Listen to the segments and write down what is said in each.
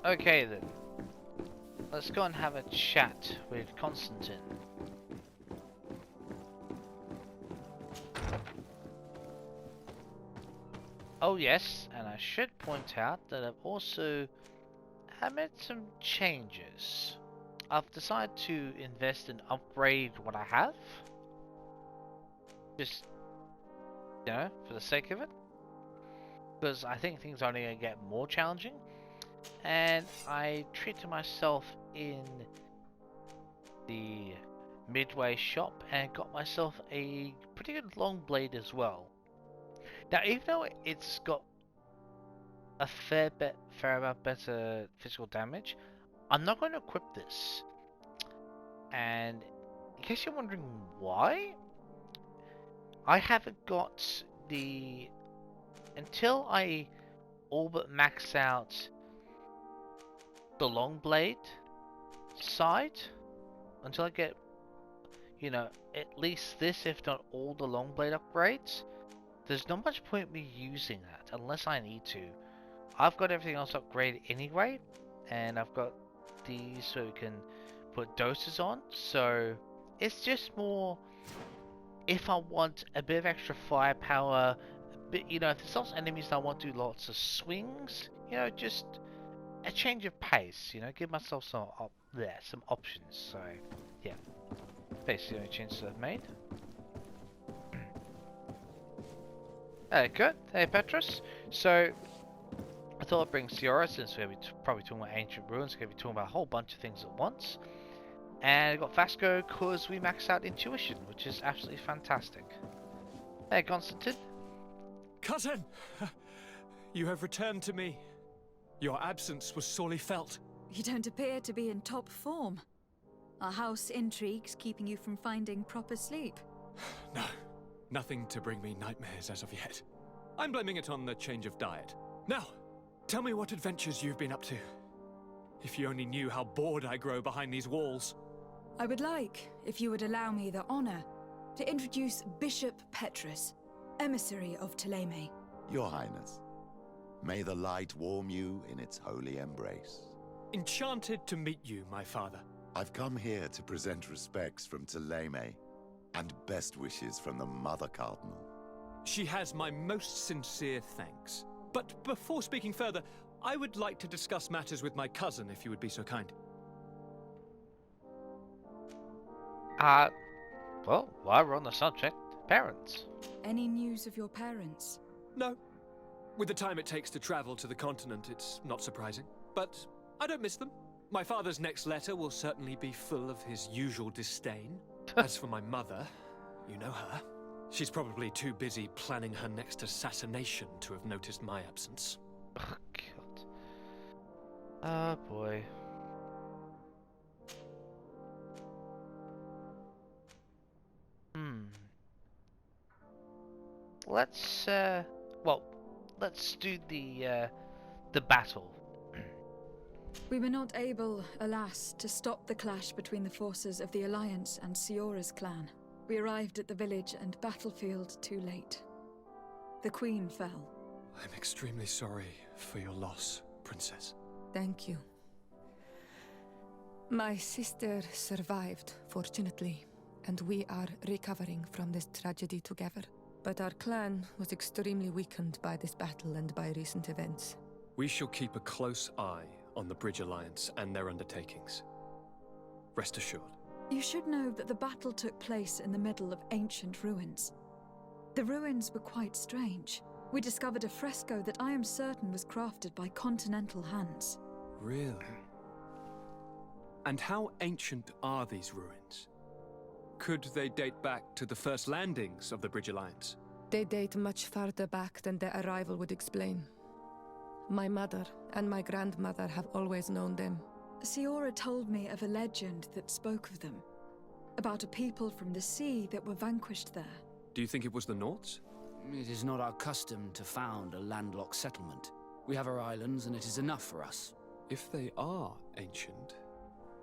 Okay then. Let's go and have a chat with Constantine. Oh yes, and I should point out that I've also made some changes. I've decided to invest and upgrade what I have. Just, you know, for the sake of it. Because I think things are only going to get more challenging. And I treated myself in the Midway shop and got myself a pretty good long blade as well. Now, even though it's got a fair amount better physical damage, I'm not going to equip this. And in case you're wondering why, I haven't got the... Until I all but max out the long blade side, until I get, you know, at least this, if not all the long blade upgrades, there's not much point me using that unless I need to. I've got everything else upgraded anyway, and I've got these so we can put doses on, so it's just more if I want a bit of extra firepower, but you know, if there's lots of enemies that I want to do lots of swings, you know, just a change of pace, you know, give myself some some options. So yeah, basically the only changes I've made. Good. Hey Petrus. So I thought I'd bring Ciora, since we're going to be probably talking about ancient ruins, we're going to be talking about a whole bunch of things at once. And I got Vasco because we maxed out intuition, which is absolutely fantastic. Hey Constantine. Cousin! You have returned to me. Your absence was sorely felt. You don't appear to be in top form. Are house intrigues keeping you from finding proper sleep? No, nothing to bring me nightmares as of yet. I'm blaming it on the change of diet. Now, tell me what adventures you've been up to. If you only knew how bored I grow behind these walls. I would like, if you would allow me the honor, to introduce Bishop Petrus, emissary of Ptolemy. Your Highness, may the light warm you in its holy embrace. Enchanted to meet you, my father. I've come here to present respects from Ptolemy, and best wishes from the Mother Cardinal. She has my most sincere thanks. But before speaking further, I would like to discuss matters with my cousin, if you would be so kind. Well, while we're on the subject, parents. Any news of your parents? No. With the time it takes to travel to the continent, it's not surprising. But I don't miss them. My father's next letter will certainly be full of his usual disdain. As for my mother, you know her. She's probably too busy planning her next assassination to have noticed my absence. Oh, God. Oh, boy. Let's, well, let's do the battle. We were not able, alas, to stop the clash between the forces of the Alliance and Ciora's clan. We arrived at the village and battlefield too late. The Queen fell. I'm extremely sorry for your loss, Princess. Thank you. My sister survived, fortunately, and we are recovering from this tragedy together. But our clan was extremely weakened by this battle and by recent events. We shall keep a close eye on the Bridge Alliance and their undertakings. Rest assured. You should know that the battle took place in the middle of ancient ruins. The ruins were quite strange. We discovered a fresco that I am certain was crafted by continental hands. Really? And how ancient are these ruins? Could they date back to the first landings of the Bridge Alliance? They date much farther back than their arrival would explain. My mother and my grandmother have always known them. Ciora told me of a legend that spoke of them. About a people from the sea that were vanquished there. Do you think it was the Nauts? It is not our custom to found a landlocked settlement. We have our islands and it is enough for us. If they are ancient,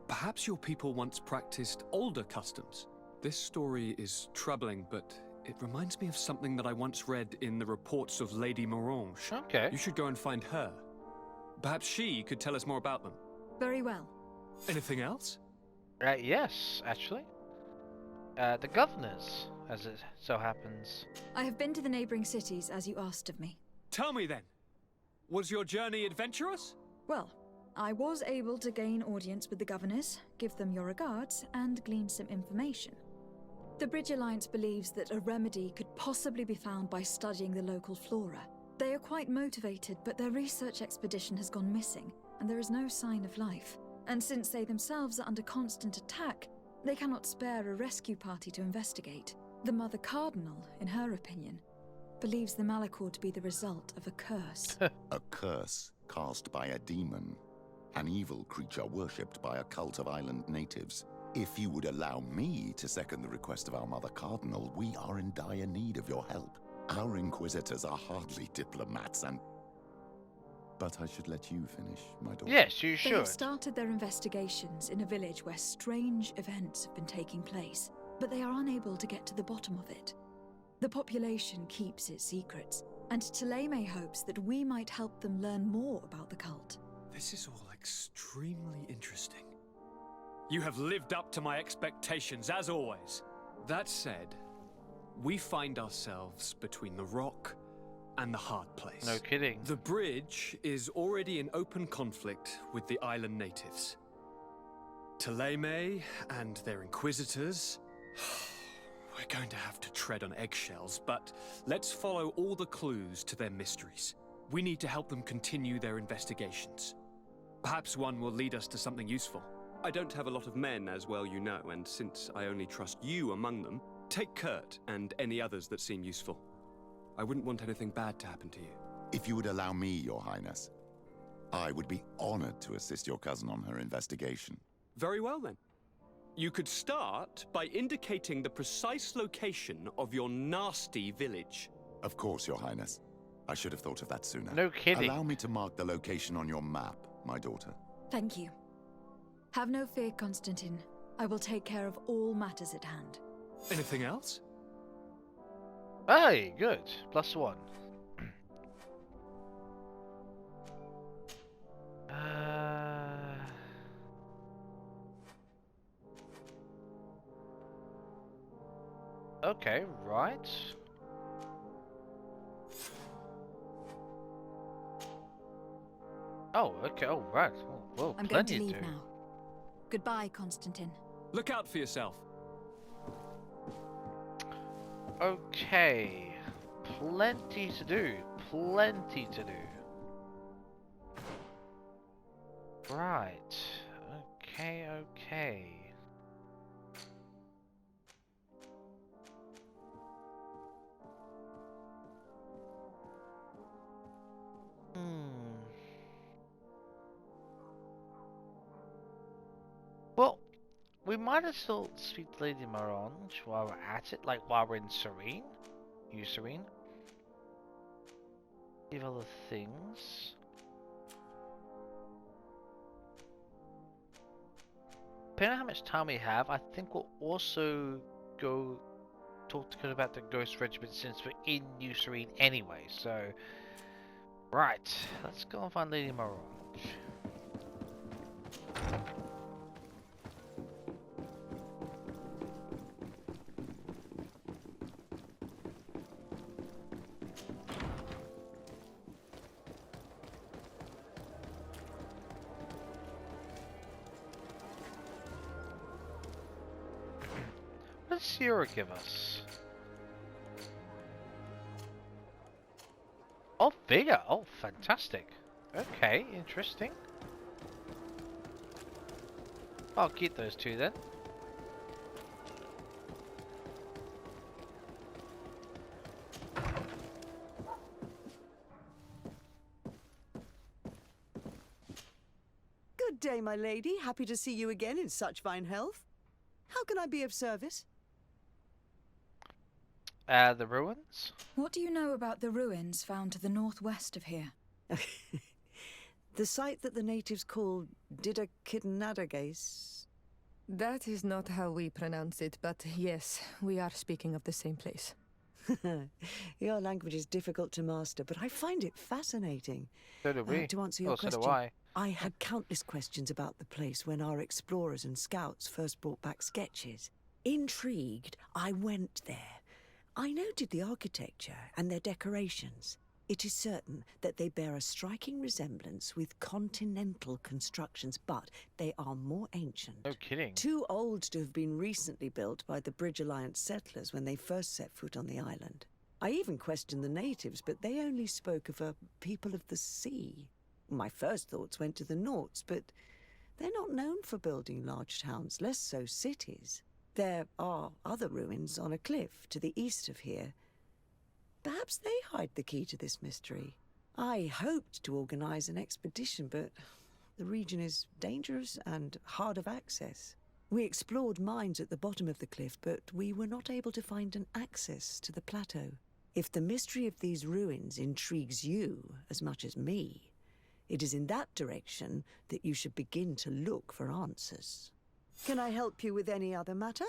perhaps your people once practiced older customs. This story is troubling, but it reminds me of something that I once read in the reports of Lady Morange. Okay. You should go and find her. Perhaps she could tell us more about them. Very well. Anything else? Yes, actually. The governors, as it so happens. I have been to the neighboring cities as you asked of me. Tell me then. Was your journey adventurous? Well, I was able to gain audience with the governors, give them your regards, and glean some information. The Bridge Alliance believes that a remedy could possibly be found by studying the local flora. They are quite motivated, but their research expedition has gone missing, and there is no sign of life. And since they themselves are under constant attack, they cannot spare a rescue party to investigate. The Mother Cardinal, in her opinion, believes the Malachor to be the result of a curse. A curse cast by a demon. An evil creature worshipped by a cult of island natives. If you would allow me to second the request of our Mother Cardinal, we are in dire need of your help. Our Inquisitors are hardly diplomats and... But I should let you finish, my daughter. Yes, you They should. have started their investigations in a village where strange events have been taking place, but they are unable to get to the bottom of it. The population keeps its secrets, and Taleme hopes that we might help them learn more about the cult. This is all extremely interesting. You have lived up to my expectations, as always. That said, we find ourselves between the rock and the hard place. No kidding. The bridge is already in open conflict with the island natives. Taleme and their inquisitors... We're going to have to tread on eggshells, but let's follow all the clues to their mysteries. We need to help them continue their investigations. Perhaps one will lead us to something useful. I don't have a lot of men, as well you know, and since I only trust you among them, take Kurt and any others that seem useful. I wouldn't want anything bad to happen to you. If you would allow me, Your Highness, I would be honored to assist your cousin on her investigation. Very well, then. You could start by indicating the precise location of your nasty village. Of course, Your Highness. I should have thought of that sooner. No kidding. Allow me to mark the location on your map, my daughter. Thank you. Have no fear, Constantine. I will take care of all matters at hand. Anything else? Hey, good. +1. Okay, right. Oh, okay. Oh, right. Oh, whoa, I'm going to plenty leave now. Goodbye, Constantine. Look out for yourself. Okay. Plenty to do. Plenty to do. Right. Okay, okay. Well, we might as well speak to Lady Morange while we're at it, like while we're in Serene. You Serene. Give other things. Depending on how much time we have, I think we'll also go talk to Kurt about the Ghost Regiment since we're in New Serene anyway, so... Right, let's go and find Lady Morange. What does Sierra give us? Oh, vigor. Oh, fantastic. Okay, interesting. I'll keep those two then. Good day, my lady. Happy to see you again in such fine health. How can I be of service? The ruins? What do you know about the ruins found to the northwest of here? The site that the natives call Didakidnadagace. That is not how we pronounce it, but yes, we are speaking of the same place. Your language is difficult to master, but I find it fascinating. So do we. To answer your Oh, so question, do I. I had countless questions about the place when our explorers and scouts first brought back sketches. Intrigued, I went there. I noted the architecture and their decorations. It is certain that they bear a striking resemblance with continental constructions, but they are more ancient. No kidding. Too old to have been recently built by the Bridge Alliance settlers when they first set foot on the island. I even questioned the natives, but they only spoke of a people of the sea. My first thoughts went to the Nauts, but they're not known for building large towns, less so cities. There are other ruins on a cliff to the east of here. Perhaps they hide the key to this mystery. I hoped to organize an expedition, but the region is dangerous and hard of access. We explored mines at the bottom of the cliff, but we were not able to find an access to the plateau. If the mystery of these ruins intrigues you as much as me, it is in that direction that you should begin to look for answers. Can I help you with any other matter?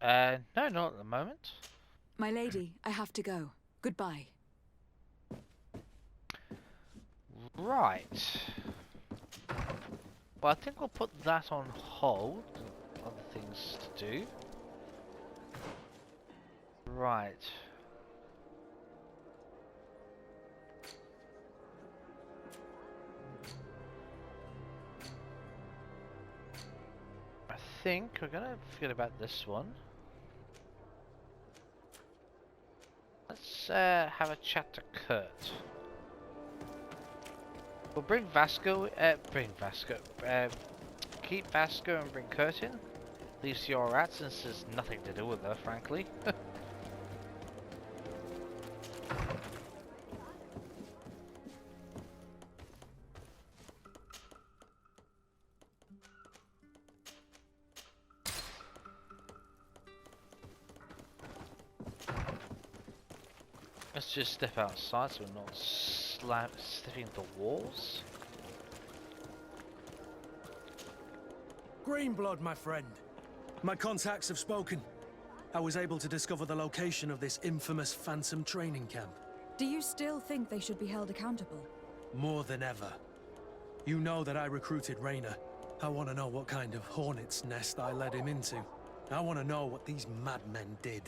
No, not at the moment. My lady, I have to go. Goodbye. Right. Well, I think we'll put that on hold. Other things to do. Right. I think we're gonna forget about this one. Let's have a chat to Kurt. We'll bring Vasco. Keep Vasco and bring Kurt in. Leave Ciora out since there's nothing to do with her, frankly. Let's just step outside so we're not stepping into walls. Greenblood, my friend. My contacts have spoken. I was able to discover the location of this infamous Phantom training camp. Do you still think they should be held accountable? More than ever. You know that I recruited Raynor. I want to know what kind of hornet's nest I led him into. I want to know what these madmen did.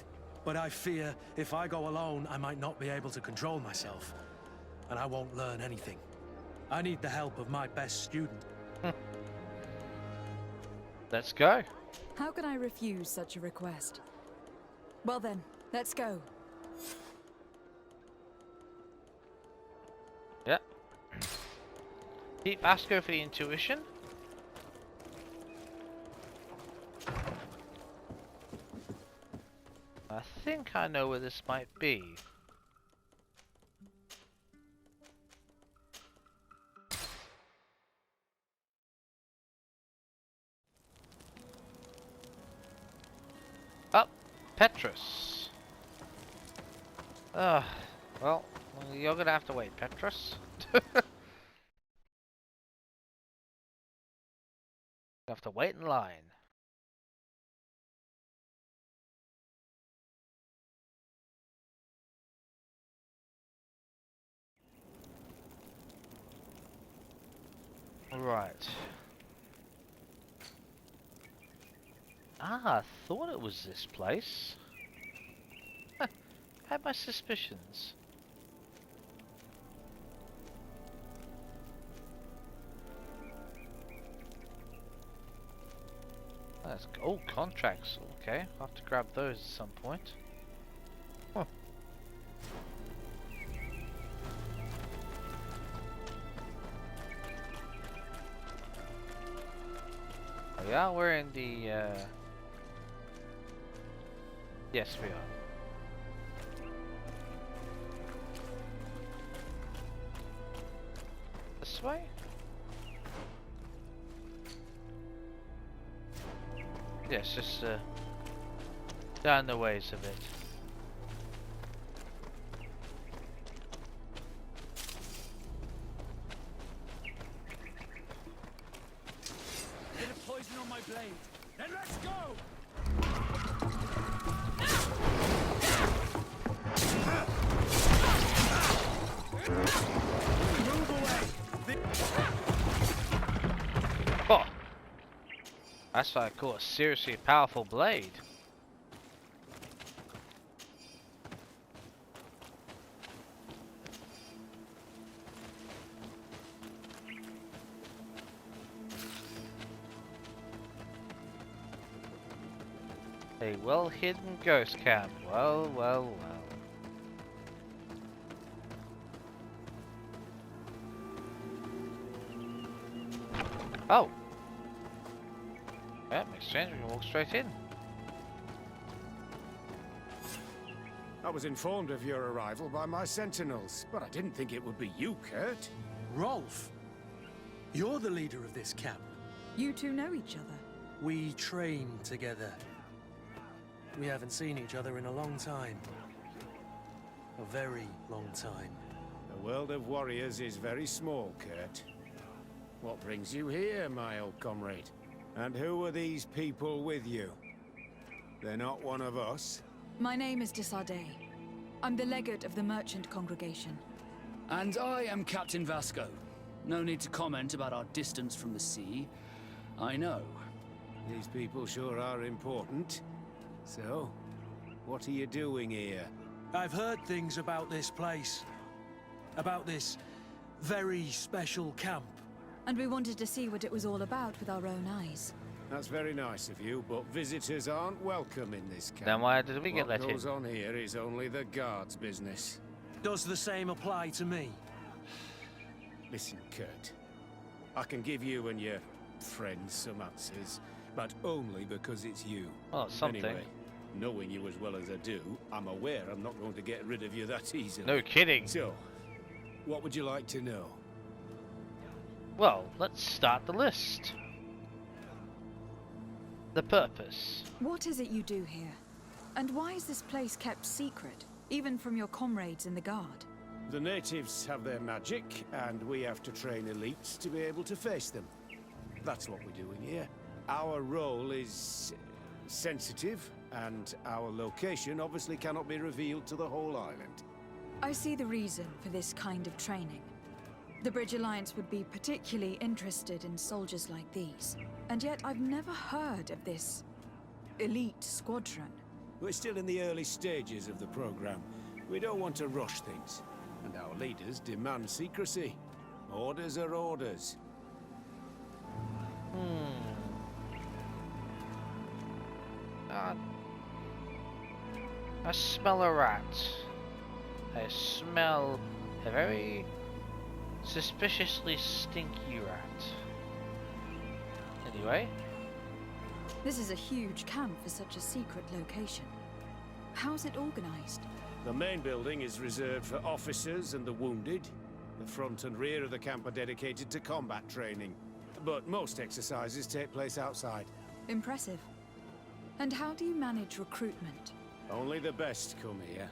But I fear if I go alone, I might not be able to control myself. And I won't learn anything. I need the help of my best student. Let's go. How can I refuse such a request? Well then, let's go. Yep. Keep Vasco for the intuition. I think I know where this might be. Up, Petrus. Well, you're gonna have to wait, Petrus. You have to wait in line. Right. Ah, I thought it was this place. Huh, had my suspicions. That's oh, contracts. Okay, I'll have to grab those at some point. Huh. Oh, yeah, we're in the yes, we are. This way? Yes, just down the ways a bit. Bit of poison on my blade. Then let's go! Oh, that's what I call a seriously powerful blade. A well-hidden ghost camp. Well, well, well. Oh! Yeah, makes sense. We can walk straight in. I was informed of your arrival by my sentinels, but I didn't think it would be you, Kurt. Rolf, you're the leader of this camp. You two know each other. We train together. We haven't seen each other in a long time. A very long time. The world of warriors is very small, Kurt. What brings you here, my old comrade? And who are these people with you? They're not one of us? My name is Desardet. I'm the legate of the merchant congregation. And I am Captain Vasco. No need to comment about our distance from the sea. I know. These people sure are important. So, what are you doing here? I've heard things about this place. About this very special camp. And we wanted to see what it was all about with our own eyes. That's very nice of you, but visitors aren't welcome in this camp. Then why did we get let What in? goes on here is only the guards' business. Does the same apply to me? Listen, Kurt. I can give you and your friends some answers, but only because it's you. Oh, something. Anyway, knowing you as well as I do, I'm aware I'm not going to get rid of you that easily. No kidding. So, what would you like to know? Well, let's start the list. The purpose. What is it you do here? And why is this place kept secret, even from your comrades in the guard? The natives have their magic, and we have to train elites to be able to face them. That's what we're doing here. Our role is sensitive, and our location obviously cannot be revealed to the whole island. I see the reason for this kind of training. The Bridge Alliance would be particularly interested in soldiers like these. And yet I've never heard of this elite squadron. We're still in the early stages of the program. We don't want to rush things. And our leaders demand secrecy. Orders are orders. I smell a rat. I smell a very suspiciously stinky rat. Anyway. This is a huge camp for such a secret location. How's it organized? The main building is reserved for officers and the wounded. The front and rear of the camp are dedicated to combat training. But most exercises take place outside. Impressive. And how do you manage recruitment? Only the best come here.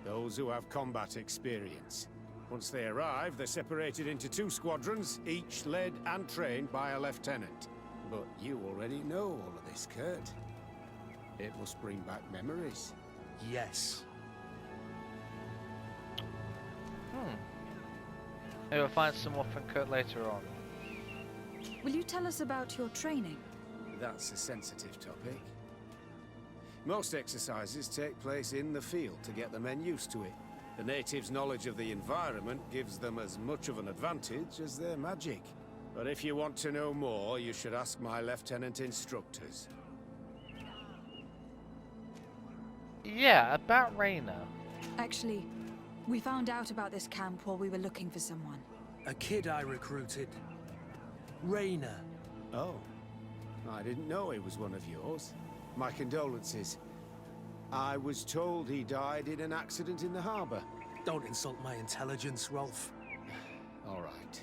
Those who have combat experience. Once they arrive, they're separated into 2 squadrons, each led and trained by a lieutenant. But you already know all of this, Kurt. It must bring back memories. Yes. Maybe we'll find some more from Kurt later on. Will you tell us about your training? That's a sensitive topic. Most exercises take place in the field to get the men used to it. The natives' knowledge of the environment gives them as much of an advantage as their magic. But if you want to know more, you should ask my lieutenant instructors. Yeah, about Raina. Actually, we found out about this camp while we were looking for someone. A kid I recruited. Raina. Oh, I didn't know he was one of yours. My condolences. I was told he died in an accident in the harbor. Don't insult my intelligence, Rolf. All right.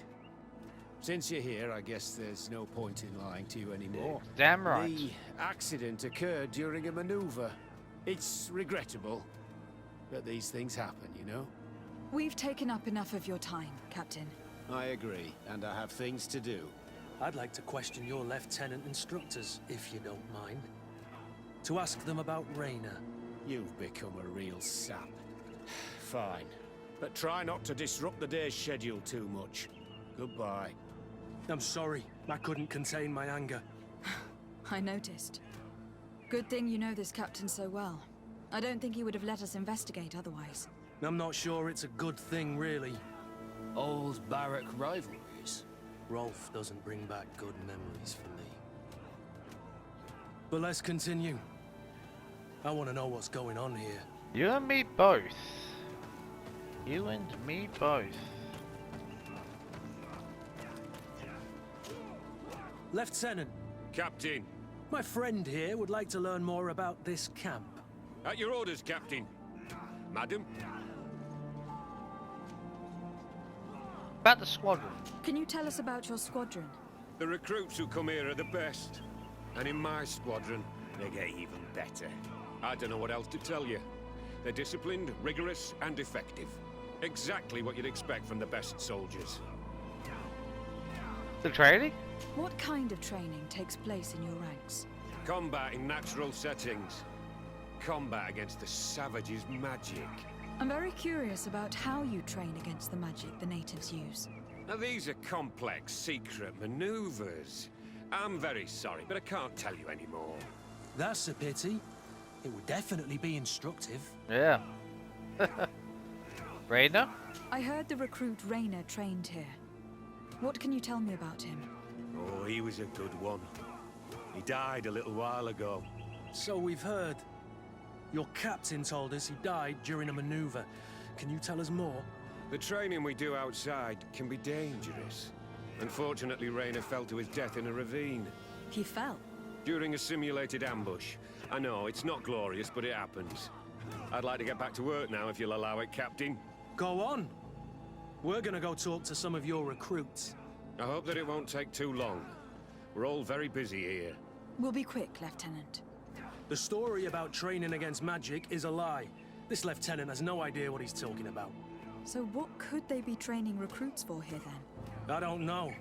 Since you're here, I guess there's no point in lying to you anymore. Damn right. The accident occurred during a maneuver. It's regrettable, but these things happen, you know? We've taken up enough of your time, Captain. I agree, and I have things to do. I'd like to question your lieutenant instructors, if you don't mind. To ask them about Raina. You've become a real sap. Fine, but try not to disrupt the day's schedule too much. Goodbye. I'm sorry. I couldn't contain my anger. I noticed. Good thing you know this captain so well. I don't think he would have let us investigate otherwise. I'm not sure it's a good thing, really. Old barrack rivalries. Rolf doesn't bring back good memories for me. But let's continue. I want to know what's going on here. You and me both. You and me both. Lieutenant, Captain. my friend here would like to learn more about this camp. At your orders, Captain. Madam? About the squadron. Can you tell us about your squadron? The recruits who come here are the best. And in my squadron, they get even better. I don't know what else to tell you. They're disciplined, rigorous, and effective. Exactly what you'd expect from the best soldiers. The training? What kind of training takes place in your ranks? Combat in natural settings. Combat against the savages' magic. I'm very curious about how you train against the magic the natives use. Now these are complex, secret maneuvers. I'm very sorry, but I can't tell you anymore. That's a pity. It would definitely be instructive. Yeah. Rainer? I heard the recruit Rainer trained here. What can you tell me about him? Oh, he was a good one. He died a little while ago. So we've heard. Your captain told us he died during a maneuver. Can you tell us more? The training we do outside can be dangerous. Unfortunately, Rainer fell to his death in a ravine. He fell? During a simulated ambush. I know, it's not glorious, but it happens. I'd like to get back to work now, if you'll allow it, Captain. Go on. We're gonna go talk to some of your recruits. I hope that it won't take too long. We're all very busy here. We'll be quick, Lieutenant. The story about training against magic is a lie. This lieutenant has no idea what he's talking about. So what could they be training recruits for here then? I don't know.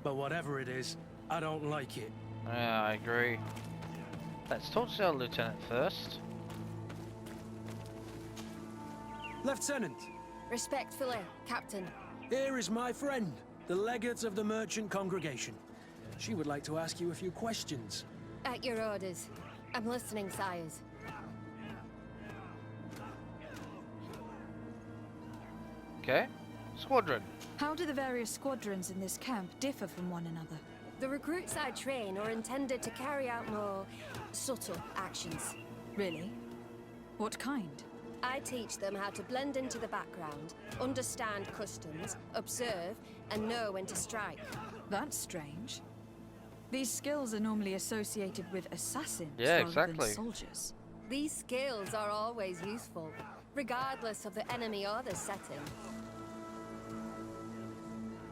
But whatever it is, I don't like it. Yeah, I agree. Let's talk to our lieutenant first. Lieutenant, Respectfully, Captain. here is my friend, the legate of the merchant congregation. She would like to ask you a few questions. At your orders. I'm listening, sires. Okay. Squadron. How do the various squadrons in this camp differ from one another? The recruits I train are intended to carry out more subtle actions. Really? What kind? I teach them how to blend into the background, understand customs, observe, and know when to strike. That's strange. These skills are normally associated with assassins Yeah, rather exactly. than soldiers. These skills are always useful, regardless of the enemy or the setting.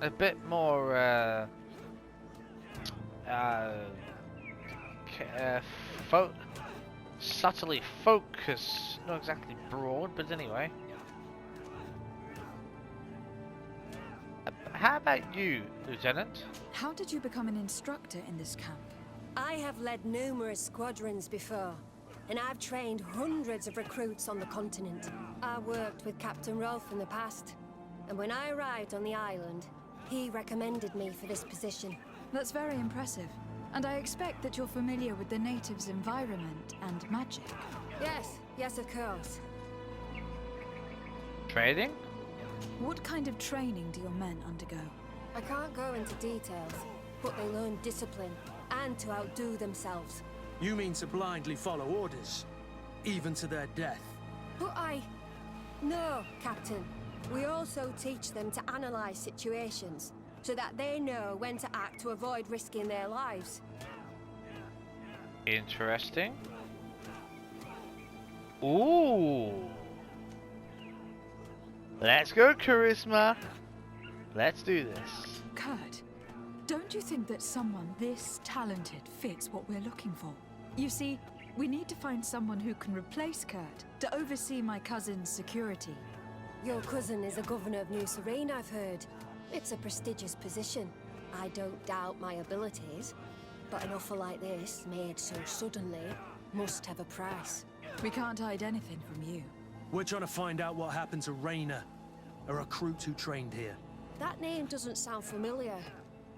A bit more, subtly focused. Not exactly broad, but anyway. How about you, Lieutenant? How did you become an instructor in this camp? I have led numerous squadrons before, and I've trained hundreds of recruits on the continent. I worked with Captain Rolf in the past, and when I arrived on the island, he recommended me for this position. That's very impressive. And I expect that you're familiar with the natives' environment and magic. Yes, of course. Trading? What kind of training do your men undergo? I can't go into details, but they learn discipline and to outdo themselves. You mean to blindly follow orders, even to their death? But No, Captain. We also teach them to analyze situations, so that they know when to act to avoid risking their lives. Interesting. Ooh. Let's go, Charisma. Let's do this. Kurt, don't you think that someone this talented fits what we're looking for? You see, we need to find someone who can replace Kurt to oversee my cousin's security. Your cousin is a governor of New Serene, I've heard. It's a prestigious position. I don't doubt my abilities, but an offer like this, made so suddenly, must have a price. We can't hide anything from you. We're trying to find out what happened to Rainer, a recruit who trained here. That name doesn't sound familiar.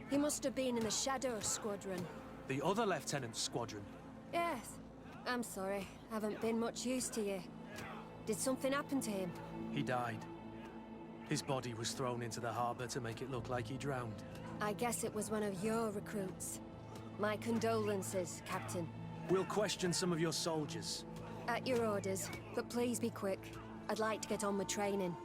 He must have been in the Shadow Squadron. The other lieutenant's squadron. Yes. I'm sorry. Haven't been much use to you. Did something happen to him? He died. His body was thrown into the harbor to make it look like he drowned. I guess it was one of your recruits. My condolences, Captain. We'll question some of your soldiers. At your orders, but please be quick. I'd like to get on with training.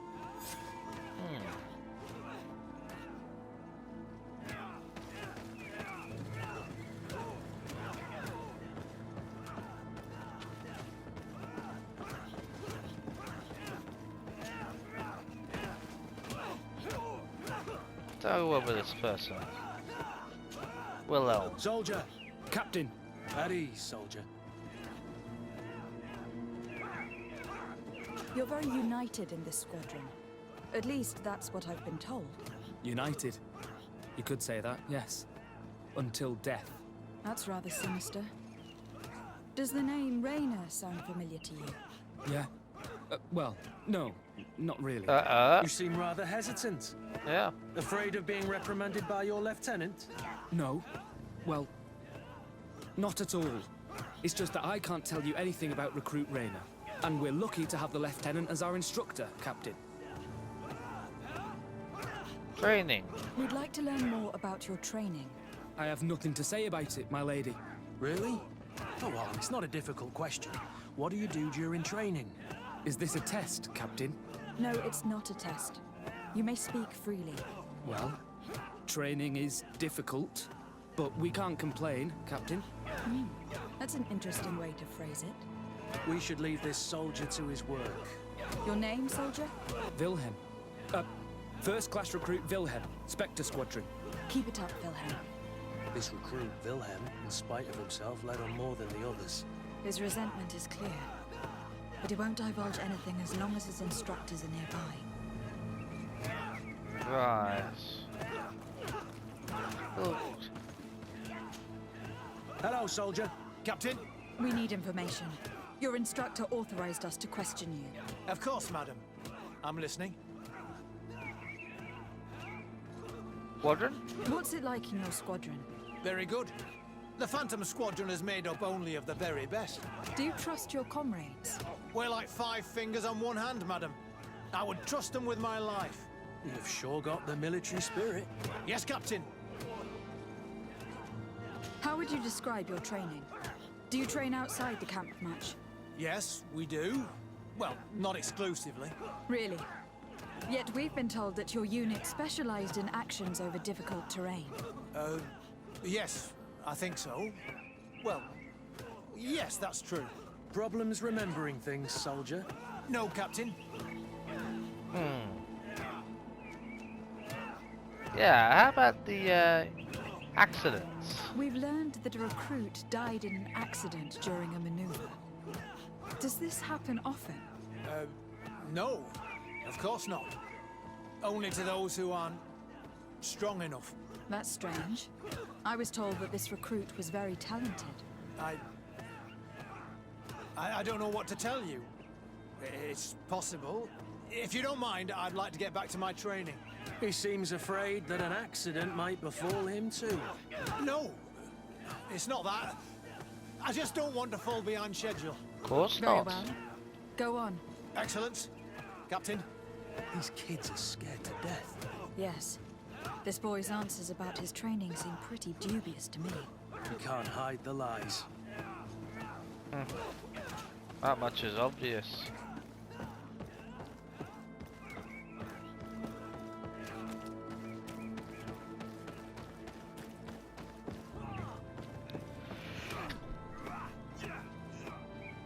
Go over this person. Willow. Soldier! Captain! At ease, soldier. You're very united in this squadron. At least that's what I've been told. United. You could say that, yes. Until death. That's rather sinister. Does the name Raynor sound familiar to you? Yeah. Well, no, not really. You seem rather hesitant. Yeah. Afraid of being reprimanded by your lieutenant? No. Well, not at all. It's just that I can't tell you anything about Recruit Raynor. And we're lucky to have the Lieutenant as our instructor, Captain. Training. We'd like to learn more about your training. I have nothing to say about it, my lady. Really? Oh, well, it's not a difficult question. What do you do during training? Is this a test, Captain? No, it's not a test. You may speak freely. Well, training is difficult, but we can't complain, Captain. That's an interesting way to phrase it. We should leave this soldier to his work. Your name, soldier? Wilhelm. First class recruit Wilhelm, Spectre Squadron. Keep it up, Wilhelm. This recruit, Wilhelm, in spite of himself, led on more than the others. His resentment is clear. But he won't divulge anything as long as his instructors are nearby. Right. Oh. Hello, soldier. Captain? We need information. Your instructor authorized us to question you. Of course, madam. I'm listening. Squadron? What's it like in your squadron? Very good. The Phantom Squadron is made up only of the very best. Do you trust your comrades? We're like 5 fingers on one hand, madam. I would trust them with my life. You've sure got the military spirit. Yes, Captain. How would you describe your training? Do you train outside the camp much? Yes, we do. Well, not exclusively. Really? Yet we've been told that your unit specialized in actions over difficult terrain. Yes, I think so. Well, yes, that's true. Problems remembering things, soldier? No, Captain. Yeah, how about the accidents? We've learned that a recruit died in an accident during a maneuver. Does this happen often? No. Of course not. Only to those who aren't strong enough. That's strange. I was told that this recruit was very talented. I don't know what to tell you. It's possible. If you don't mind, I'd like to get back to my training. He seems afraid that an accident might befall him too. No, it's not that. I just don't want to fall behind schedule. Of course Very not. well. Go on. Excellence, Captain. These kids are scared to death. Yes. This boy's answers about his training seem pretty dubious to me. You can't hide the lies. That much is obvious.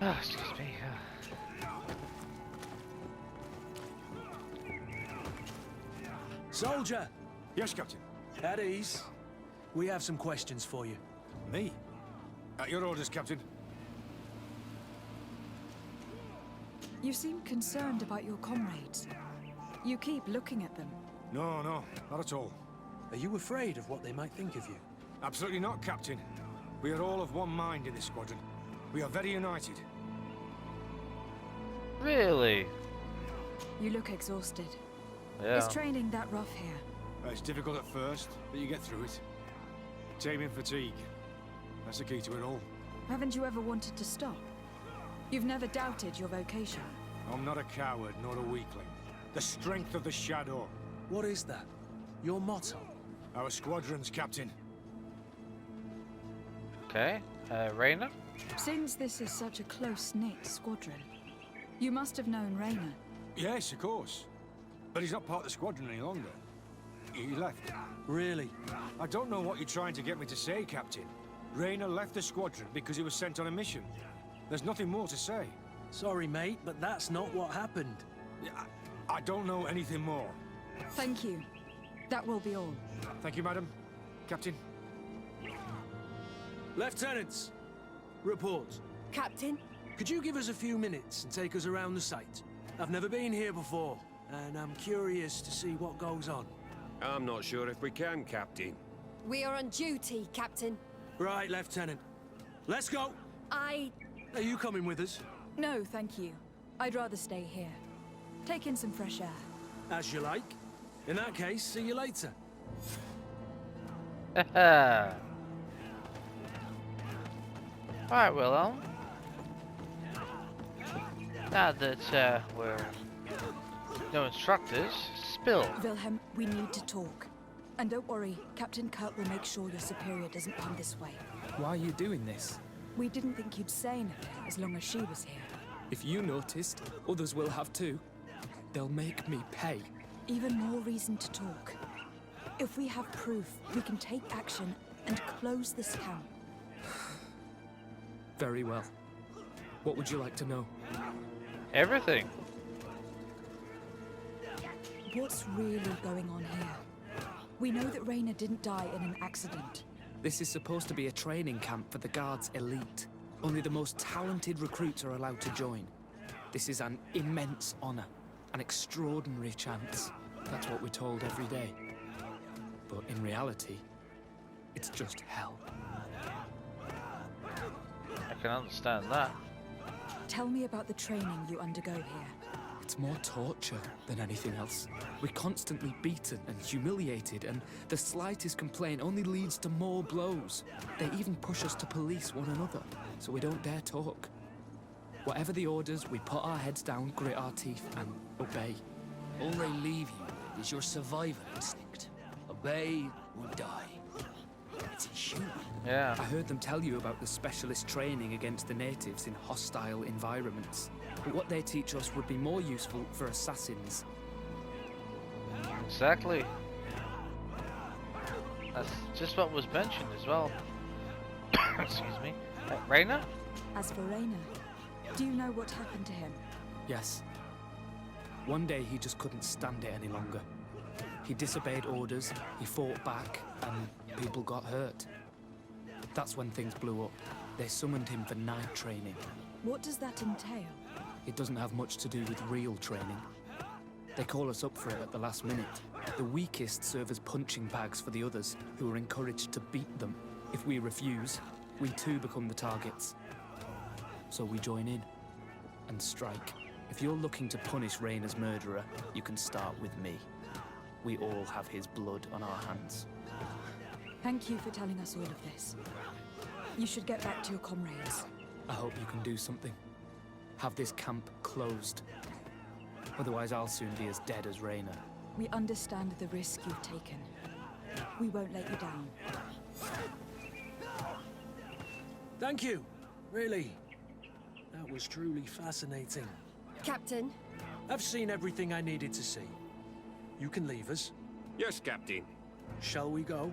Excuse me. Soldier! Yes, Captain. At ease. We have some questions for you. Me? At your orders, Captain. You seem concerned about your comrades. You keep looking at them. No, not at all. Are you afraid of what they might think of you? Absolutely not, Captain. We are all of one mind in this squadron. We are very united. Really? You look exhausted. Yeah. Is training that rough here? It's difficult at first, but you get through it. Taming fatigue. That's the key to it all. Haven't you ever wanted to stop? You've never doubted your vocation. I'm not a coward, nor a weakling. The strength of the Shadow. What is that? Your motto? Our squadron's captain. Okay, Raina? Since this is such a close-knit squadron, you must have known Raina. Yes, of course. But he's not part of the squadron any longer. He left. Really? I don't know what you're trying to get me to say, Captain. Raina left the squadron because he was sent on a mission. There's nothing more to say. Sorry, mate, but that's not what happened. I don't know anything more. Thank you. That will be all. Thank you, madam. Captain. Lieutenants, report. Captain? Could you give us a few minutes and take us around the site? I've never been here before, and I'm curious to see what goes on. I'm not sure if we can, Captain. We are on duty, Captain. Right, Lieutenant. Let's go! Are you coming with us? No, thank you. I'd rather stay here. Take in some fresh air. As you like. In that case, see you later. Alright, Wilhelm. Now that we're no instructors, spill. Wilhelm, we need to talk. And don't worry, Captain Kurt will make sure your superior doesn't come this way. Why are you doing this? We didn't think you'd say anything as long as she was here. If you noticed, others will have too. They'll make me pay. Even more reason to talk. If we have proof, we can take action and close this camp. Very well. What would you like to know? Everything. What's really going on here? We know that Raina didn't die in an accident. This is supposed to be a training camp for the Guard's elite. Only the most talented recruits are allowed to join. This is an immense honor, an extraordinary chance. That's what we're told every day. But in reality, it's just hell. I can understand that. Tell me about the training you undergo here. It's more torture than anything else. We're constantly beaten and humiliated, and the slightest complaint only leads to more blows. They even push us to police one another, so we don't dare talk. Whatever the orders, we put our heads down, grit our teeth, and obey. All they leave you with is your survival instinct. Obey or die. It's inhuman. Yeah. I heard them tell you about the specialist training against the natives in hostile environments. But what they teach us would be more useful for assassins. Exactly. That's just what was mentioned as well. Excuse me. Raina? As for Raina, do you know what happened to him? Yes. One day he just couldn't stand it any longer. He disobeyed orders, he fought back, and people got hurt. That's when things blew up. They summoned him for night training. What does that entail? It doesn't have much to do with real training. They call us up for it at the last minute. The weakest serve as punching bags for the others, who are encouraged to beat them. If we refuse, we too become the targets. So we join in and strike. If you're looking to punish Raina's murderer, you can start with me. We all have his blood on our hands. Thank you for telling us all of this. You should get back to your comrades. I hope you can do something. Have this camp closed. Otherwise I'll soon be as dead as Raina. We understand the risk you've taken. We won't let you down. Thank you. Really. That was truly fascinating. Captain? I've seen everything I needed to see. You can leave us. Yes, Captain. Shall we go?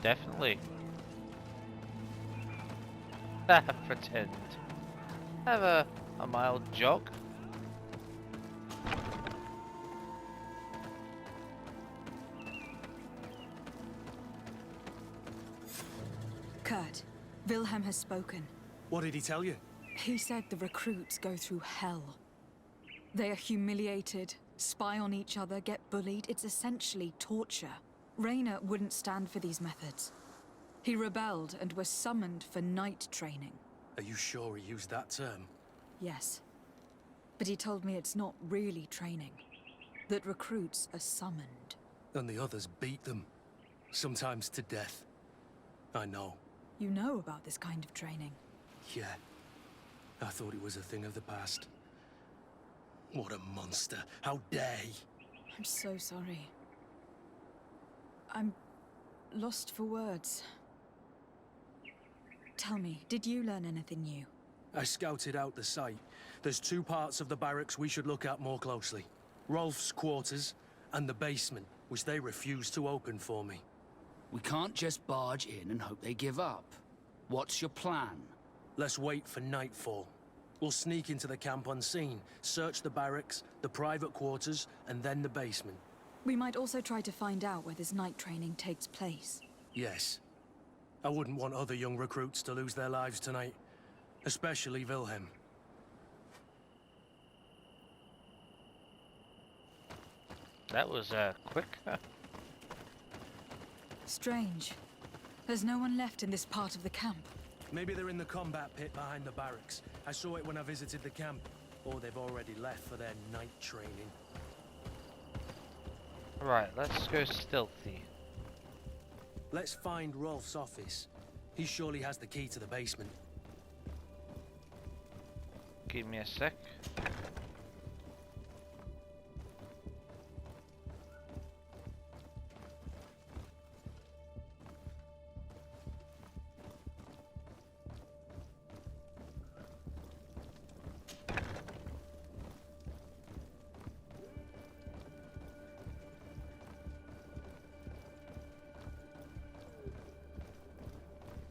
Definitely. Pretend. Have a mild jog. Kurt, Wilhelm has spoken. What did he tell you? He said the recruits go through hell. They are humiliated, spy on each other, get bullied. It's essentially torture. Raina wouldn't stand for these methods. He rebelled and was summoned for night training. Are you sure he used that term? Yes. But he told me it's not really training. That recruits are summoned. And the others beat them. Sometimes to death. I know. You know about this kind of training? Yeah. I thought it was a thing of the past. What a monster. How dare he? I'm so sorry. I'm lost for words. Tell me, did you learn anything new? I scouted out the site. There's 2 parts of the barracks we should look at more closely. Rolf's quarters and the basement, which they refused to open for me. We can't just barge in and hope they give up. What's your plan? Let's wait for nightfall. We'll sneak into the camp unseen, search the barracks, the private quarters, and then the basement. We might also try to find out where this night training takes place. Yes. I wouldn't want other young recruits to lose their lives tonight. Especially Wilhelm. That was quick. Strange. There's no one left in this part of the camp. Maybe they're in the combat pit behind the barracks. I saw it when I visited the camp. Or they've already left for their night training. Right, let's go stealthy. Let's find Rolf's office. He surely has the key to the basement. Give me a sec.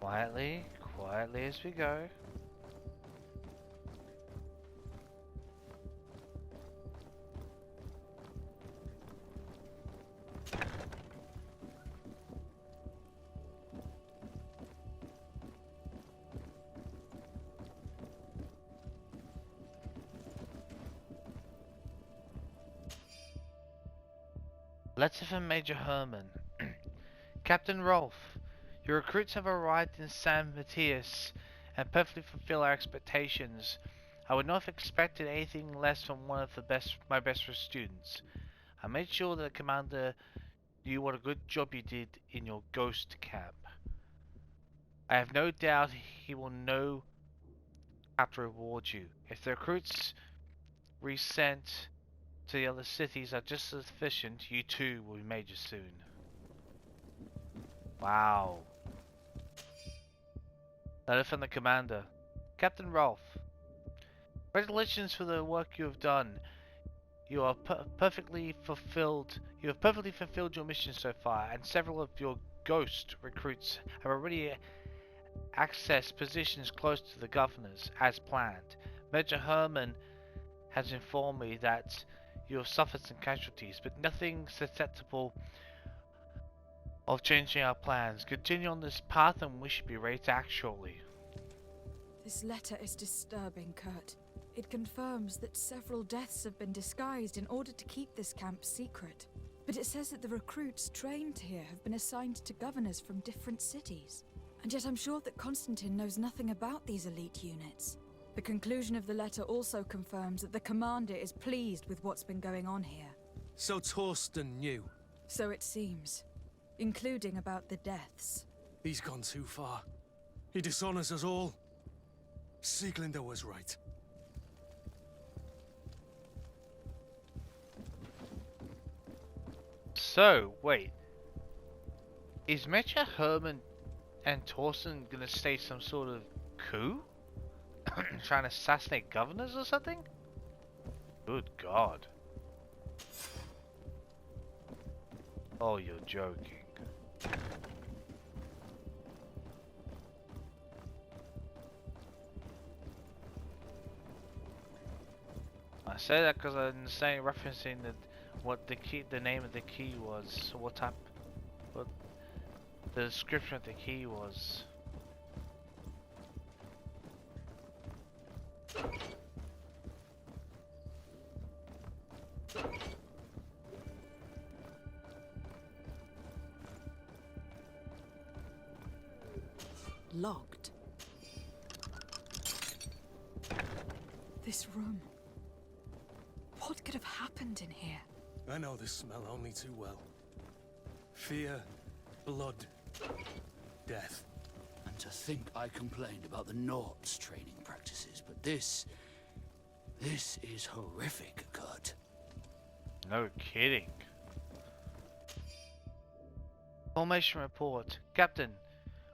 Quietly, quietly as we go. Letter from Major Herman. Captain Rolf, your recruits have arrived in San Matthias and perfectly fulfill our expectations. I would not have expected anything less from one of my best students. I made sure that the commander knew what a good job you did in your ghost camp. I have no doubt he will know how to reward you. If the recruits resent to the other cities are just sufficient, you too will be major soon. Wow. Letter from the commander. Captain Rolf, congratulations for the work you have done. You are perfectly fulfilled. You have perfectly fulfilled your mission so far, and several of your ghost recruits have already accessed positions close to the governors, as planned. Major Herman has informed me that you have suffered some casualties, but nothing susceptible of changing our plans. Continue on this path and we should be ready to act shortly. This letter is disturbing, Kurt. It confirms that several deaths have been disguised in order to keep this camp secret. But it says that the recruits trained here have been assigned to governors from different cities. And yet I'm sure that Constantine knows nothing about these elite units. The conclusion of the letter also confirms that the commander is pleased with what's been going on here. So Torsten knew? So it seems. Including about the deaths. He's gone too far. He dishonors us all. Sieglinder was right. So, wait. Is Major Herman and Torsten gonna stage some sort of coup? Trying to assassinate governors or something? Good God. Oh, you're joking. I say that because I'm saying, referencing that what the name of the key was, what the description of the key was. Locked. This room. What could have happened in here? I know this smell only too well. Fear, blood, death. And to think I complained about the Nort's training practices, but this is horrific, Kurt. No kidding. Formation report. Captain,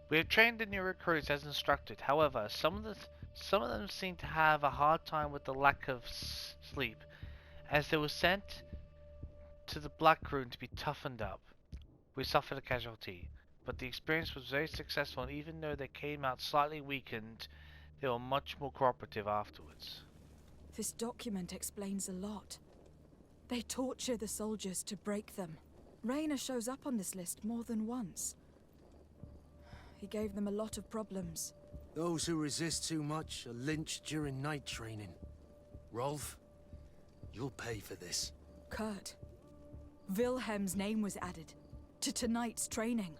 we have trained the new recruits as instructed. However, some of them seem to have a hard time with the lack of sleep, as they were sent to the Black Room to be toughened up. We suffered a casualty, but the experience was very successful, and even though they came out slightly weakened, they were much more cooperative afterwards. This document explains a lot. They torture the soldiers to break them. Rayner shows up on this list more than once. He gave them a lot of problems. Those who resist too much are lynched during night training. Rolf, you'll pay for this. Kurt, Wilhelm's name was added to tonight's training.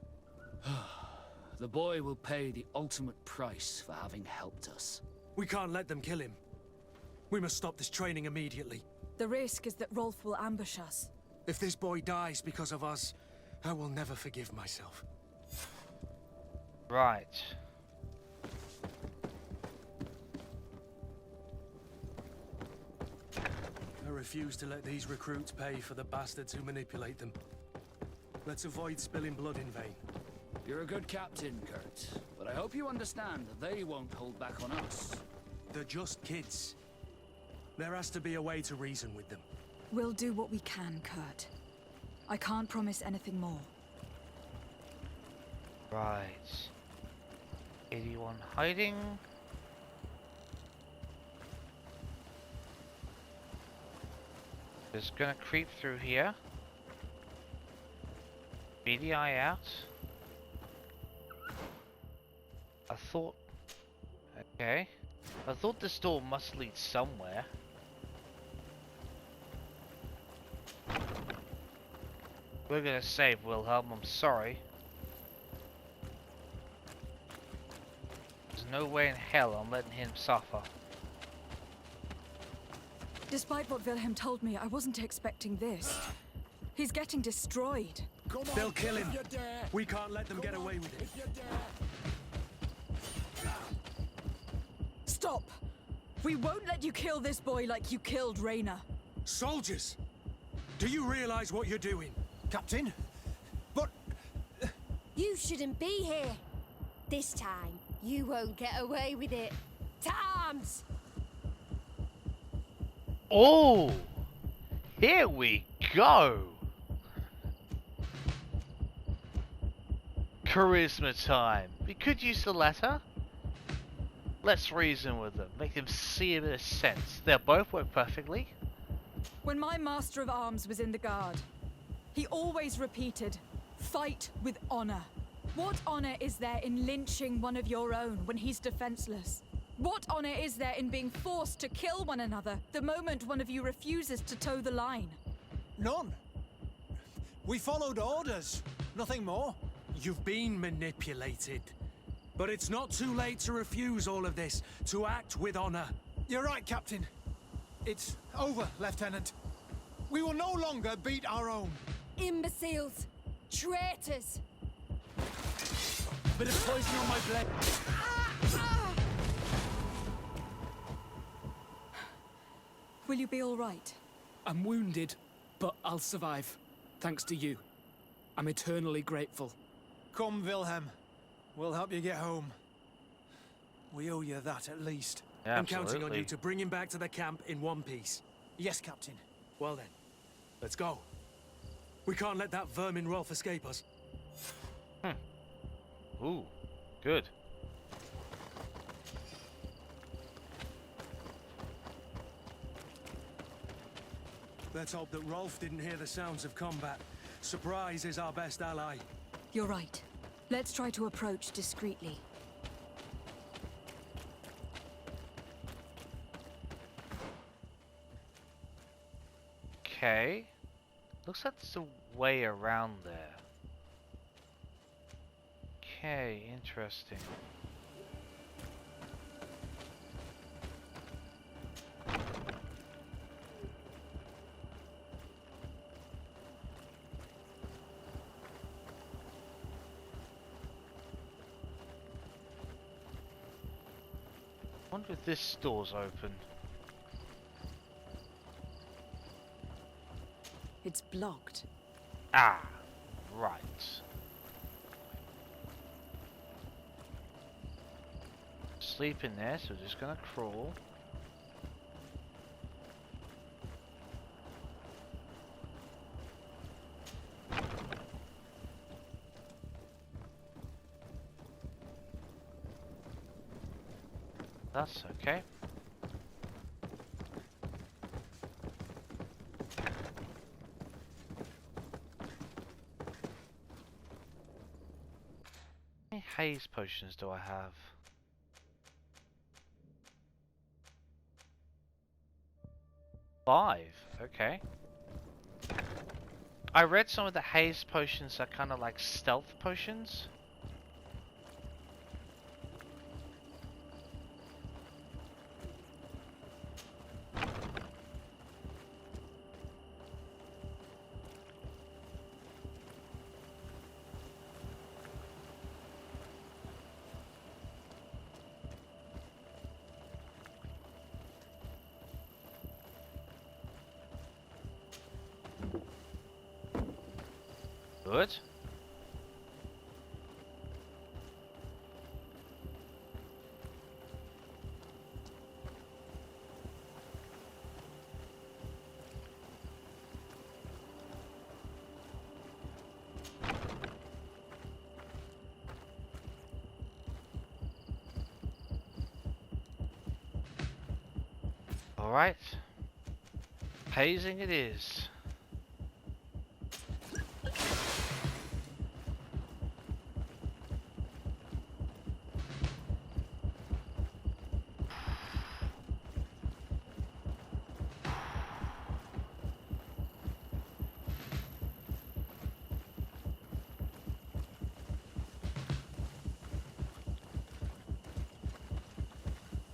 The boy will pay the ultimate price for having helped us. We can't let them kill him. We must stop this training immediately. The risk is that Rolf will ambush us. If this boy dies because of us, I will never forgive myself. Right. I refuse to let these recruits pay for the bastards who manipulate them. Let's avoid spilling blood in vain. You're a good captain, Kurt, but I hope you understand that they won't hold back on us. They're just kids. There has to be a way to reason with them. We'll do what we can, Kurt. I can't promise anything more. Right. 81 hiding. Just gonna creep through here. Beady eye out. Okay. I thought this door must lead somewhere. We're gonna save Wilhelm, I'm sorry. There's no way in hell I'm letting him suffer. Despite what Wilhelm told me, I wasn't expecting this. He's getting destroyed. They'll kill him. We can't let them get away with it. Stop! We won't let you kill this boy like you killed Rayner. Soldiers! Do you realize what you're doing? Captain? But... You shouldn't be here. This time, you won't get away with it. Times! Oh! Here we go! Charisma time. We could use the latter. Let's reason with them. Make them see a bit of sense. They'll both work perfectly. When my Master of Arms was in the Guard, he always repeated, fight with honor. What honor is there in lynching one of your own when he's defenseless? What honor is there in being forced to kill one another the moment one of you refuses to toe the line? None. We followed orders. Nothing more. You've been manipulated. But it's not too late to refuse all of this, to act with honor. You're right, Captain. It's over, Lieutenant. We will no longer beat our own. Imbeciles! Traitors! Bit of poison on my blade. Will you be all right? I'm wounded, but I'll survive. Thanks to you. I'm eternally grateful. Come, Wilhelm. We'll help you get home. We owe you that at least. Yeah, I'm counting on absolutely. you to bring him back to the camp in one piece. Yes, Captain. Well then, let's go. We can't let that vermin Rolf escape us. Ooh, good. Let's hope that Rolf didn't hear the sounds of combat. Surprise is our best ally. You're right. Let's try to approach discreetly. Okay. Looks like there's a way around there. Okay, interesting. wonder if this door's open. It's blocked. Ah, right. Sleep in there, so we're just gonna crawl. That's okay. How many haze potions do I have? Five. Okay. I read some of the haze potions are kind of like stealth potions. Good. All right. Hazing it is.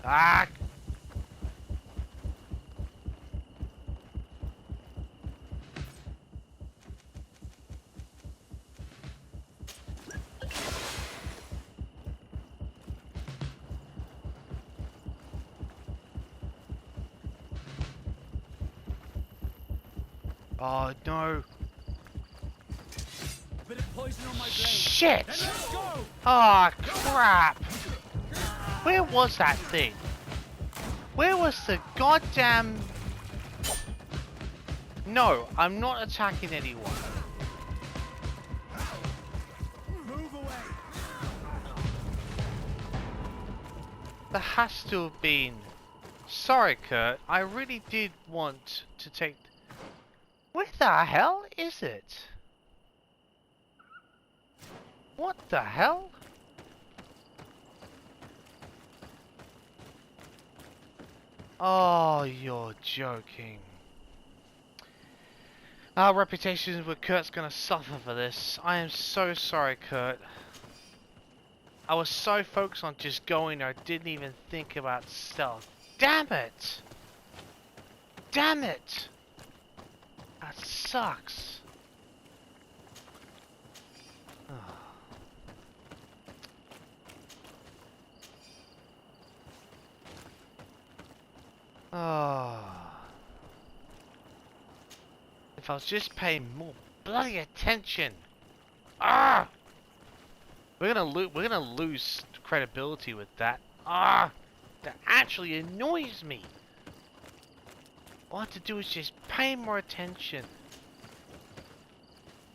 Ah! Oh no! Bit of poison on my blade. Shit! Then let's go! Oh crap! Where was that thing? Where was the goddamn... No, I'm not attacking anyone. Move away. There has to have been... Sorry, Kurt. I really did want to take... Where the hell is it? What the hell? Oh, you're joking. Our reputation with Kurt's gonna suffer for this. I am so sorry, Kurt. I was so focused on just going there, I didn't even think about stealth. Damn it! Damn it! That sucks. Oh. If I was just paying more bloody attention. Ah! We're gonna lose credibility with that. Ah! That actually annoys me. All I have to do is just pay more attention.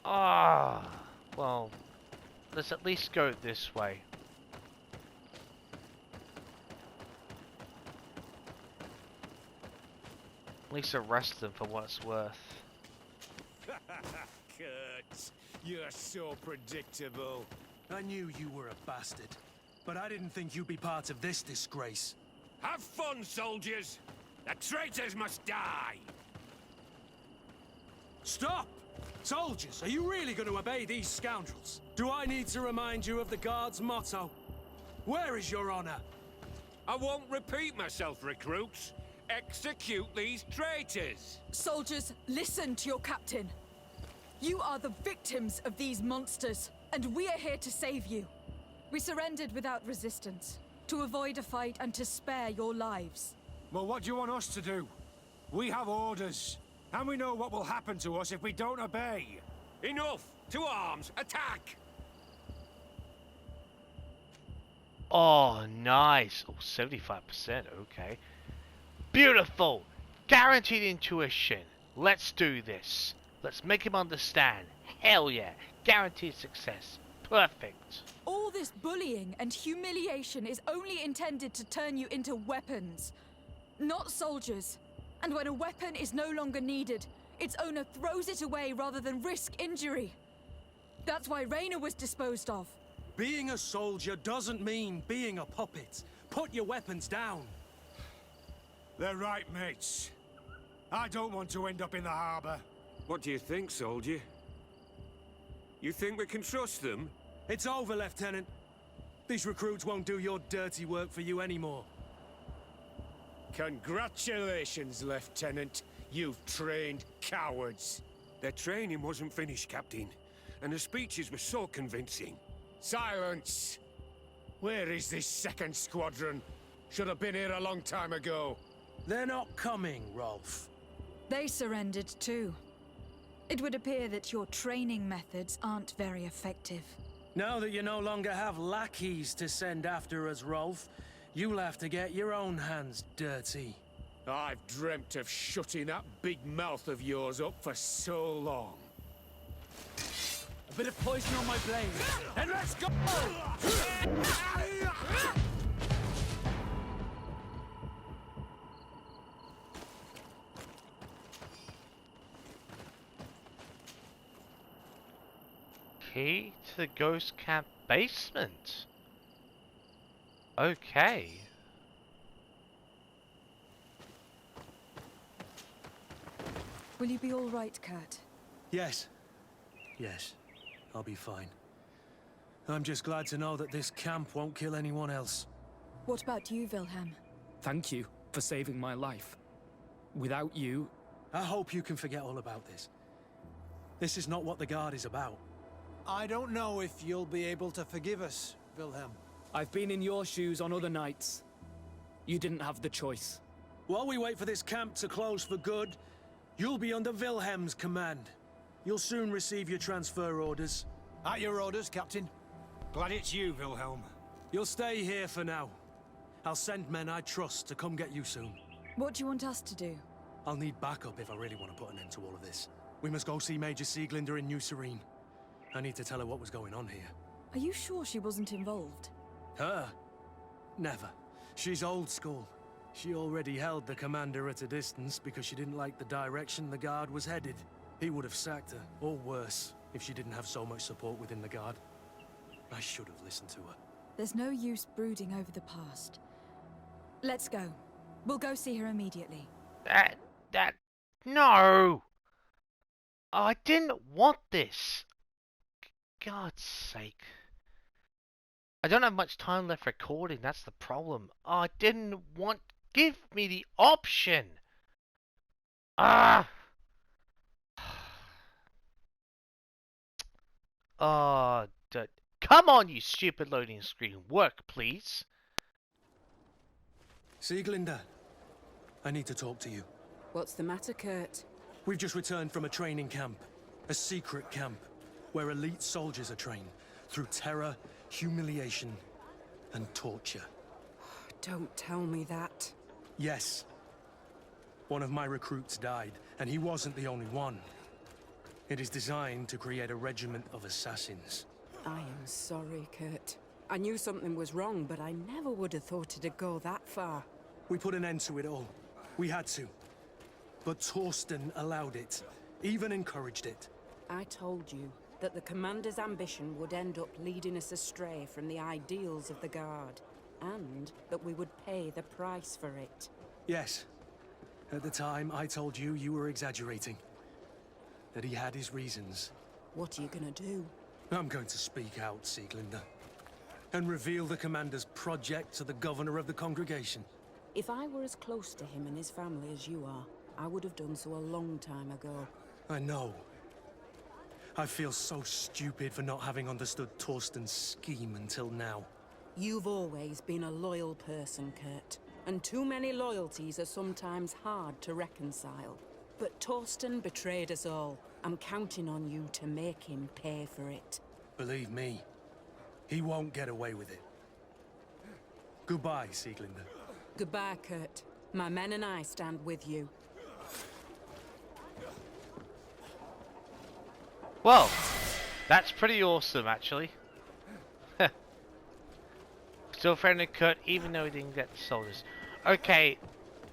Ah! Well, let's at least go this way. At least arrest them for what it's worth. Kurt, you're so predictable. I knew you were a bastard, but I didn't think you'd be part of this disgrace. Have fun, soldiers! The traitors must die! Stop! Soldiers, are you really going to obey these scoundrels? Do I need to remind you of the Guard's motto? Where is your honor? I won't repeat myself, recruits. Execute these traitors! Soldiers, listen to your captain. You are the victims of these monsters, and we are here to save you. We surrendered without resistance, to avoid a fight and to spare your lives. Well, what do you want us to do? We have orders, and we know what will happen to us if we don't obey. Enough! To arms! Attack! Oh, nice. Oh, 75%. Okay. Beautiful. Guaranteed intuition. Let's do this. Let's make him understand. Hell yeah. Guaranteed success. Perfect. All this bullying and humiliation is only intended to turn you into weapons, not soldiers. And when a weapon is no longer needed, its owner throws it away rather than risk injury. That's why Raina was disposed of. Being a soldier doesn't mean being a puppet. Put your weapons down. They're right, mates. I don't want to end up in the harbor. What do you think, soldier? You think we can trust them? It's over, Lieutenant. These recruits won't do your dirty work for you anymore. Congratulations, Lieutenant. You've trained cowards. Their training wasn't finished, Captain. And the speeches were so convincing. Silence! Where is this second squadron? Should have been here a long time ago. They're not coming, Rolf. They surrendered too. It would appear that your training methods aren't very effective. Now that you no longer have lackeys to send after us, Rolf, you'll have to get your own hands dirty. I've dreamt of shutting that big mouth of yours up for so long. A bit of poison on my blade, and let's go! Key to the ghost camp basement. Okay. Will you be all right, Kurt? Yes. Yes. I'll be fine. I'm just glad to know that this camp won't kill anyone else. What about you, Wilhelm? Thank you for saving my life. Without you... I hope you can forget all about this. This is not what the Guard is about. I don't know if you'll be able to forgive us, Wilhelm. I've been in your shoes on other nights. You didn't have the choice. While we wait for this camp to close for good, you'll be under Wilhelm's command. You'll soon receive your transfer orders. At your orders, Captain. Glad it's you, Wilhelm. You'll stay here for now. I'll send men I trust to come get you soon. What do you want us to do? I'll need backup if I really want to put an end to all of this. We must go see Major Sieglinder in New Serene. I need to tell her what was going on here. Are you sure she wasn't involved? Her? Never. She's old school. She already held the commander at a distance because she didn't like the direction the Guard was headed. He would have sacked her, or worse, if she didn't have so much support within the Guard. I should have listened to her. There's no use brooding over the past. Let's go. We'll go see her immediately. No! I didn't want this. God's sake. I don't have much time left recording, that's the problem. I didn't want... Give me the option! Ah! Oh, come on, you stupid loading screen. Work, please. Sieglinder, I need to talk to you. What's the matter, Kurt? We've just returned from a training camp. A secret camp. Where elite soldiers are trained. Through terror, humiliation, and torture. Don't tell me that. Yes. One of my recruits died, and he wasn't the only one. It is designed to create a regiment of assassins. I am sorry, Kurt. I knew something was wrong, but I never would have thought it'd go that far. We put an end to it all. We had to. But Torsten allowed it, even encouraged it. I told you that the Commander's ambition would end up leading us astray from the ideals of the Guard, and that we would pay the price for it. Yes. At the time, I told you you were exaggerating. That he had his reasons. What are you gonna do? I'm going to speak out, Sieglinder. And reveal the Commander's project to the Governor of the Congregation. If I were as close to him and his family as you are, I would have done so a long time ago. I know. I feel so stupid for not having understood Torsten's scheme until now. You've always been a loyal person, Kurt. And too many loyalties are sometimes hard to reconcile. But Torsten betrayed us all. I'm counting on you to make him pay for it. Believe me, he won't get away with it. Goodbye, Sieglinder. Goodbye, Kurt. My men and I stand with you. Well, that's pretty awesome, actually. Still friendly Kurt, even though he didn't get the soldiers. Okay,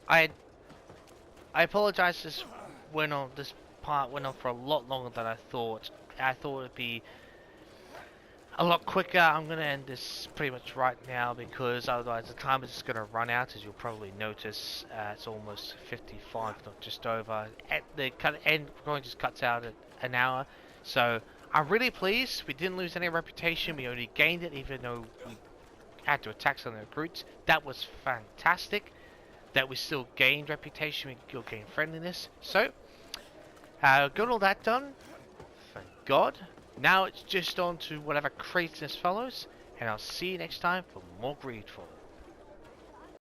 I apologize. This part went on for a lot longer than I thought. I thought it'd be a lot quicker. I'm gonna end this pretty much right now because otherwise the time is just gonna run out, as you'll probably notice. It's almost 55, not just over. At the end, going just cuts out at an hour. So I'm really pleased. We didn't lose any reputation. We only gained it, even though we had to attack some of the recruits. That was fantastic. That we still gained reputation. We still gained friendliness. So got all that done. Thank God. Now it's just on to whatever craziness follows, and I'll see you next time for more GreedFall.